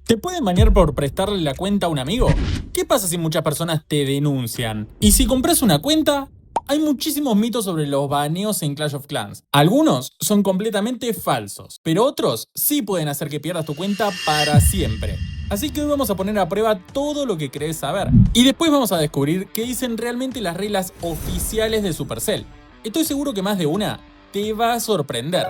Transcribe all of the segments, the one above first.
¿Te pueden banear por prestarle la cuenta a un amigo? ¿Qué pasa si muchas personas te denuncian? Y si compras una cuenta, hay muchísimos mitos sobre los baneos en Clash of Clans. Algunos son completamente falsos, pero otros sí pueden hacer que pierdas tu cuenta para siempre. Así que hoy vamos a poner a prueba todo lo que crees saber. Y después vamos a descubrir qué dicen realmente las reglas oficiales de Supercell. Estoy seguro que más de una te va a sorprender.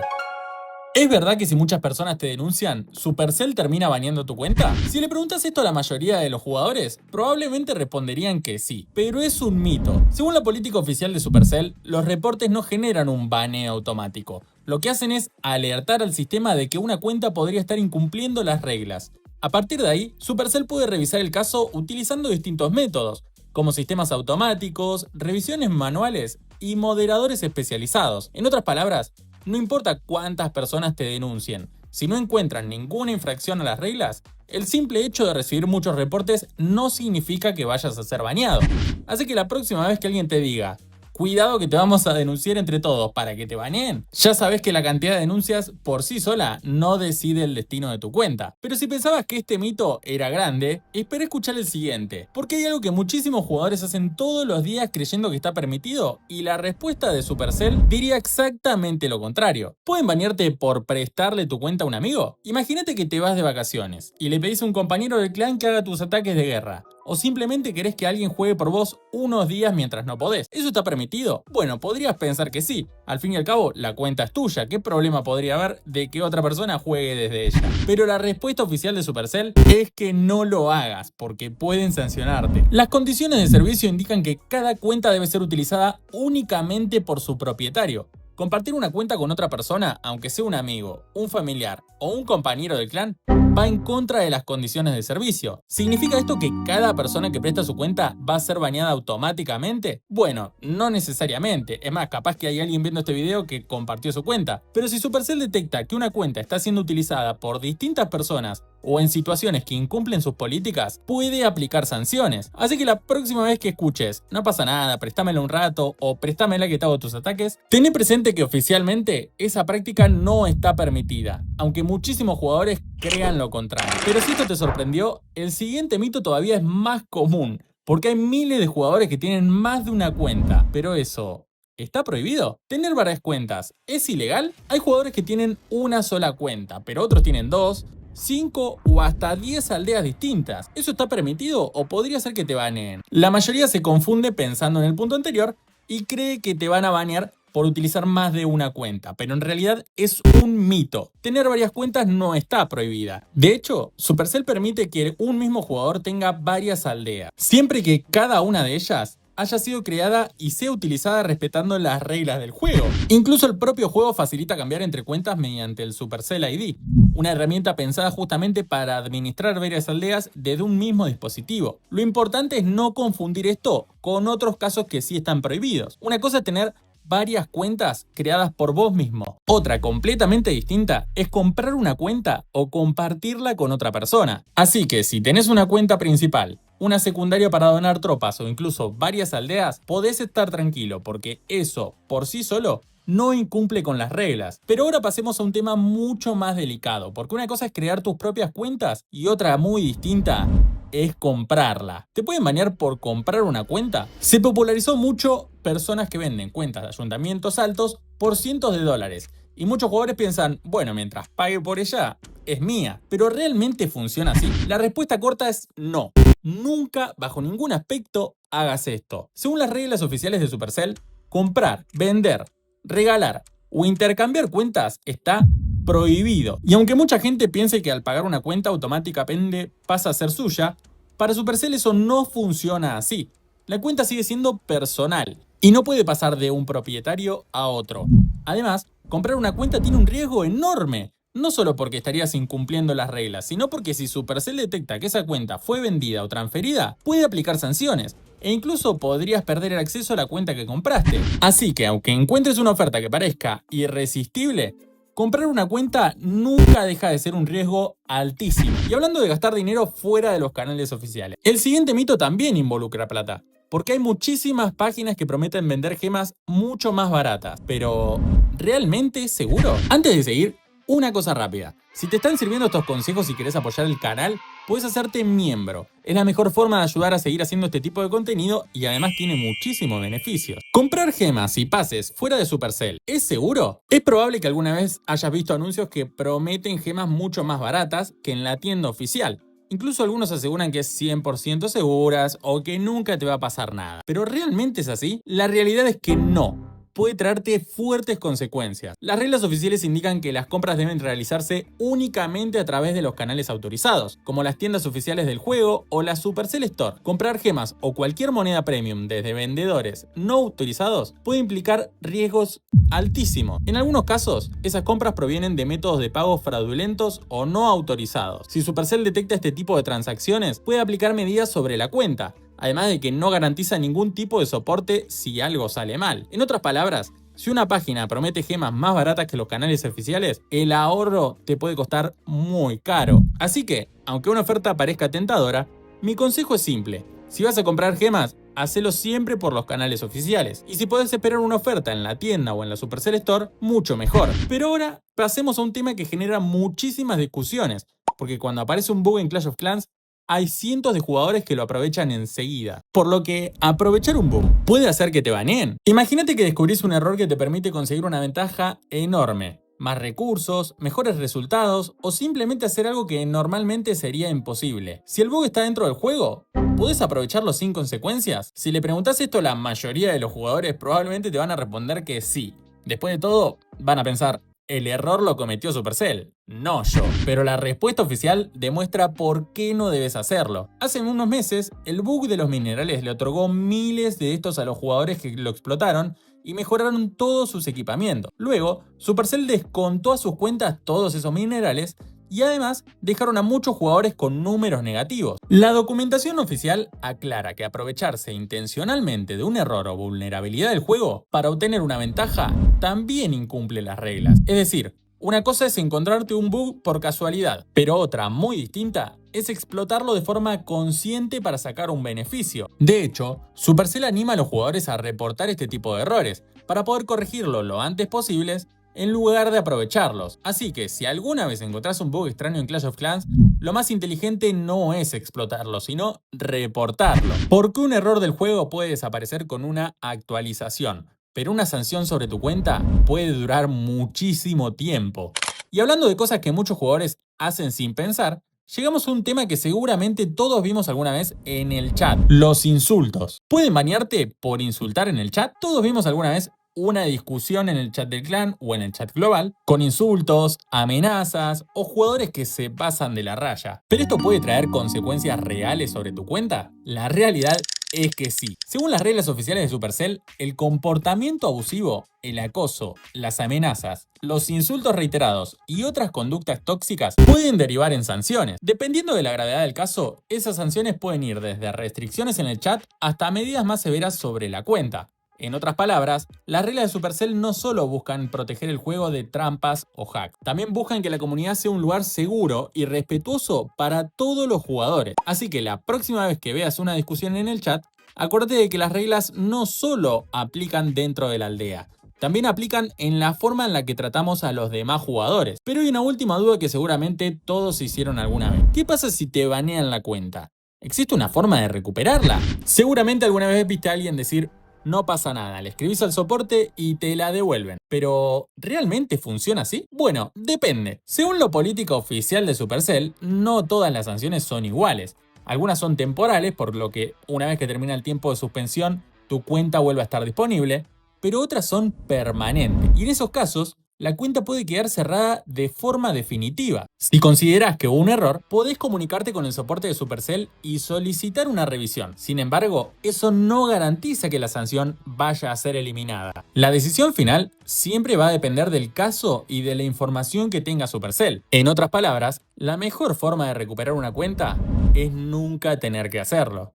¿Es verdad que si muchas personas te denuncian, Supercell termina baneando tu cuenta? Si le preguntas esto a la mayoría de los jugadores, probablemente responderían que sí, pero es un mito. Según la política oficial de Supercell, los reportes no generan un baneo automático. Lo que hacen es alertar al sistema de que una cuenta podría estar incumpliendo las reglas. A partir de ahí, Supercell puede revisar el caso utilizando distintos métodos, como sistemas automáticos, revisiones manuales y moderadores especializados. En otras palabras, no importa cuántas personas te denuncien, si no encuentran ninguna infracción a las reglas, el simple hecho de recibir muchos reportes no significa que vayas a ser baneado. Así que la próxima vez que alguien te diga, cuidado que te vamos a denunciar entre todos para que te baneen, ya sabes que la cantidad de denuncias por sí sola no decide el destino de tu cuenta. Pero si pensabas que este mito era grande, espera escuchar el siguiente, porque hay algo que muchísimos jugadores hacen todos los días creyendo que está permitido, y la respuesta de Supercell diría exactamente lo contrario. ¿Pueden banearte por prestarle tu cuenta a un amigo? Imagínate que te vas de vacaciones y le pedís a un compañero del clan que haga tus ataques de guerra. O simplemente querés que alguien juegue por vos unos días mientras no podés. ¿Eso está permitido? Bueno, podrías pensar que sí. Al fin y al cabo, la cuenta es tuya. ¿Qué problema podría haber de que otra persona juegue desde ella? Pero la respuesta oficial de Supercell es que no lo hagas, porque pueden sancionarte. Las condiciones de servicio indican que cada cuenta debe ser utilizada únicamente por su propietario. Compartir una cuenta con otra persona, aunque sea un amigo, un familiar o un compañero del clan, va en contra de las condiciones de servicio. ¿Significa esto que cada persona que presta su cuenta va a ser baneada automáticamente? Bueno, no necesariamente. Es más, capaz que hay alguien viendo este video que compartió su cuenta. Pero si Supercell detecta que una cuenta está siendo utilizada por distintas personas o en situaciones que incumplen sus políticas, puede aplicar sanciones. Así que la próxima vez que escuches, no pasa nada, préstamela un rato o préstamela que te hago tus ataques, ten presente que oficialmente esa práctica no está permitida, aunque muchísimos jugadores crean lo contrario. Pero si esto te sorprendió, el siguiente mito todavía es más común, porque hay miles de jugadores que tienen más de una cuenta. Pero eso, ¿está prohibido? ¿Tener varias cuentas es ilegal? Hay jugadores que tienen una sola cuenta, pero otros tienen 2, 5 o hasta 10 aldeas distintas. ¿Eso está permitido o podría ser que te baneen? La mayoría se confunde pensando en el punto anterior y cree que te van a banear por utilizar más de una cuenta, pero en realidad es un mito. Tener varias cuentas no está prohibida. De hecho, Supercell permite que un mismo jugador tenga varias aldeas, siempre que cada una de ellas haya sido creada y sea utilizada respetando las reglas del juego. Incluso el propio juego facilita cambiar entre cuentas mediante el Supercell ID, una herramienta pensada justamente para administrar varias aldeas desde un mismo dispositivo. Lo importante es no confundir esto con otros casos que sí están prohibidos. Una cosa es tener varias cuentas creadas por vos mismo. Otra completamente distinta es comprar una cuenta o compartirla con otra persona. Así que si tenés una cuenta principal, una secundaria para donar tropas o incluso varias aldeas, podés estar tranquilo porque eso por sí solo no incumple con las reglas. Pero ahora pasemos a un tema mucho más delicado, porque una cosa es crear tus propias cuentas y otra muy distinta es comprarla. ¿Te pueden banear por comprar una cuenta? Se popularizó mucho personas que venden cuentas de ayuntamientos altos por cientos de dólares. Y muchos jugadores piensan, bueno, mientras pague por ella, es mía. ¿Pero realmente funciona así? La respuesta corta es no. Nunca, bajo ningún aspecto, hagas esto. Según las reglas oficiales de Supercell, comprar, vender, regalar o intercambiar cuentas está prohibido. Y aunque mucha gente piense que al pagar una cuenta automáticamente pasa a ser suya, para Supercell eso no funciona así. La cuenta sigue siendo personal y no puede pasar de un propietario a otro. Además, comprar una cuenta tiene un riesgo enorme. No solo porque estarías incumpliendo las reglas, sino porque si Supercell detecta que esa cuenta fue vendida o transferida, puede aplicar sanciones. E incluso podrías perder el acceso a la cuenta que compraste. Así que aunque encuentres una oferta que parezca irresistible, comprar una cuenta nunca deja de ser un riesgo altísimo. Y hablando de gastar dinero fuera de los canales oficiales, el siguiente mito también involucra plata, porque hay muchísimas páginas que prometen vender gemas mucho más baratas. Pero, ¿realmente seguro? Antes de seguir, Una cosa rápida, si te están sirviendo estos consejos y querés apoyar el canal, puedes hacerte miembro. Es la mejor forma de ayudar a seguir haciendo este tipo de contenido y además tiene muchísimos beneficios. ¿Comprar gemas y pases fuera de Supercell es seguro? Es probable que alguna vez hayas visto anuncios que prometen gemas mucho más baratas que en la tienda oficial. Incluso algunos aseguran que es 100% seguras o que nunca te va a pasar nada. ¿Pero realmente es así? La realidad es que no. Puede traerte fuertes consecuencias. Las reglas oficiales indican que las compras deben realizarse únicamente a través de los canales autorizados, como las tiendas oficiales del juego o la Supercell Store. Comprar gemas o cualquier moneda premium desde vendedores no autorizados puede implicar riesgos altísimos. En algunos casos, esas compras provienen de métodos de pago fraudulentos o no autorizados. Si Supercell detecta este tipo de transacciones, puede aplicar medidas sobre la cuenta, además de que no garantiza ningún tipo de soporte si algo sale mal. En otras palabras, si una página promete gemas más baratas que los canales oficiales, el ahorro te puede costar muy caro. Así que, aunque una oferta parezca tentadora, mi consejo es simple. Si vas a comprar gemas, hacelo siempre por los canales oficiales. Y si podés esperar una oferta en la tienda o en la Supercell Store, mucho mejor. Pero ahora pasemos a un tema que genera muchísimas discusiones, porque cuando aparece un bug en Clash of Clans, hay cientos de jugadores que lo aprovechan enseguida. Por lo que aprovechar un bug puede hacer que te baneen. Imagínate que descubrís un error que te permite conseguir una ventaja enorme. Más recursos, mejores resultados o simplemente hacer algo que normalmente sería imposible. Si el bug está dentro del juego, ¿podés aprovecharlo sin consecuencias? Si le preguntás esto a la mayoría de los jugadores, probablemente te van a responder que sí. Después de todo, van a pensar, el error lo cometió Supercell, no yo. Pero la respuesta oficial demuestra por qué no debes hacerlo. Hace unos meses, el bug de los minerales le otorgó miles de estos a los jugadores que lo explotaron y mejoraron todos sus equipamientos. Luego, Supercell descontó a sus cuentas todos esos minerales y además dejaron a muchos jugadores con números negativos. La documentación oficial aclara que aprovecharse intencionalmente de un error o vulnerabilidad del juego para obtener una ventaja también incumple las reglas. Es decir, una cosa es encontrarte un bug por casualidad, pero otra muy distinta es explotarlo de forma consciente para sacar un beneficio. De hecho, Supercell anima a los jugadores a reportar este tipo de errores para poder corregirlo lo antes posible en lugar de aprovecharlos. Así que si alguna vez encontrás un bug extraño en Clash of Clans, lo más inteligente no es explotarlo, sino reportarlo. Porque un error del juego puede desaparecer con una actualización, pero una sanción sobre tu cuenta puede durar muchísimo tiempo. Y hablando de cosas que muchos jugadores hacen sin pensar, llegamos a un tema que seguramente todos vimos alguna vez en el chat: los insultos. ¿Pueden banearte por insultar en el chat? Todos vimos alguna vez una discusión en el chat del clan o en el chat global con insultos, amenazas o jugadores que se pasan de la raya. ¿Pero esto puede traer consecuencias reales sobre tu cuenta? La realidad es que sí. Según las reglas oficiales de Supercell, el comportamiento abusivo, el acoso, las amenazas, los insultos reiterados y otras conductas tóxicas pueden derivar en sanciones. Dependiendo de la gravedad del caso, esas sanciones pueden ir desde restricciones en el chat hasta medidas más severas sobre la cuenta. En otras palabras, las reglas de Supercell no solo buscan proteger el juego de trampas o hacks, también buscan que la comunidad sea un lugar seguro y respetuoso para todos los jugadores. Así que la próxima vez que veas una discusión en el chat, acuérdate de que las reglas no solo aplican dentro de la aldea, también aplican en la forma en la que tratamos a los demás jugadores. Pero hay una última duda que seguramente todos hicieron alguna vez. ¿Qué pasa si te banean la cuenta? ¿Existe una forma de recuperarla? Seguramente alguna vez viste a alguien decir: no pasa nada, le escribís al soporte y te la devuelven. ¿Pero realmente funciona así? Bueno, depende. Según la política oficial de Supercell, no todas las sanciones son iguales. Algunas son temporales, por lo que una vez que termina el tiempo de suspensión, tu cuenta vuelve a estar disponible, pero otras son permanentes. Y en esos casos, la cuenta puede quedar cerrada de forma definitiva. Si considerás que hubo un error, podés comunicarte con el soporte de Supercell y solicitar una revisión. Sin embargo, eso no garantiza que la sanción vaya a ser eliminada. La decisión final siempre va a depender del caso y de la información que tenga Supercell. En otras palabras, la mejor forma de recuperar una cuenta es nunca tener que hacerlo.